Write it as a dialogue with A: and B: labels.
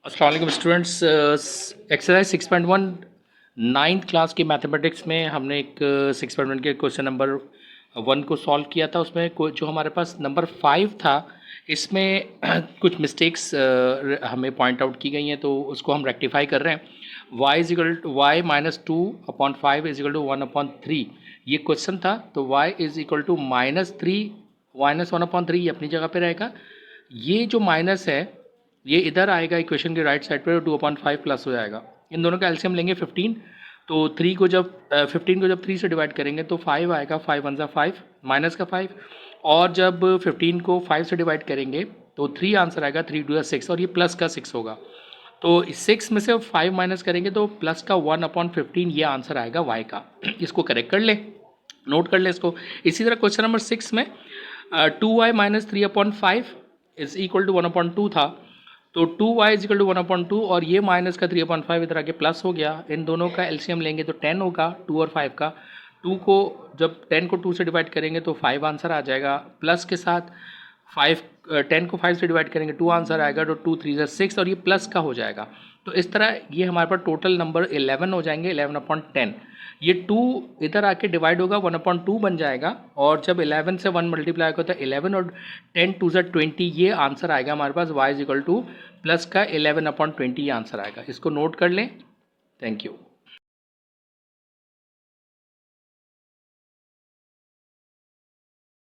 A: अस्सलाम वालेकुम students. Exercise 6.1 ninth class की मैथमेटिक्स में हमने एक 6.1 के क्वेश्चन नंबर 1 को सॉल्व किया था। उसमें जो हमारे पास नंबर 5 था, इसमें कुछ मिस्टेक्स हमें पॉइंट आउट की गई हैं, तो उसको हम रेक्टिफाई कर रहे हैं। y minus 2/5 is equal to 1/3 ये क्वेश्चन था। तो y is equal to -3 minus 1/3 ये अपनी जगह पे रहेगा। ये जो माइनस है ये इधर आएगा इक्वेशन के राइट साइड पर, 2/5 प्लस हो जाएगा। इन दोनों का एलसीएम लेंगे 15। तो 3 को जब 15 को जब 3 से डिवाइड करेंगे तो 5 आएगा, 5 1 5 माइनस का 5। और जब 15 को 5 से डिवाइड करेंगे तो 3 आंसर आएगा, 3 2 6 और ये प्लस का 6 होगा। तो 6 में से 5 माइनस करेंगे तो प्लस का 1/15 ये आंसर आएगा y का। इसको करेक्ट कर ले, नोट कर ले इसको। इसी तरह क्वेश्चन नंबर 6 में 2y minus 3/5 is equal to 1/2 था। तो 2y इज इक्वल टू 1/2 और ये माइनस का 3/5 इधर आके प्लस हो गया। इन दोनों का एलसीएम लेंगे तो 10 होगा, 2 और 5 का। 2 को जब 10 को 2 से डिवाइड करेंगे तो 5 आंसर आ जाएगा, प्लस के साथ 10 को 5 से डिवाइड करेंगे 2 आंसर आएगा। तो 2 3 6 और ये प्लस का हो जाएगा। तो इस तरह ये हमारे पास टोटल नंबर 11 हो जाएंगे, 11/10। ये 2 इधर आके डिवाइड होगा, 1/2 बन जाएगा। और जब 11 से 1 मल्टीप्लाई होगा तो 11 और 10 2 से 20 ये आंसर आएगा हमारे पास। y is equal two plus का 11/20 ये आंसर आएगा। इसको नोट कर लें। Thank you.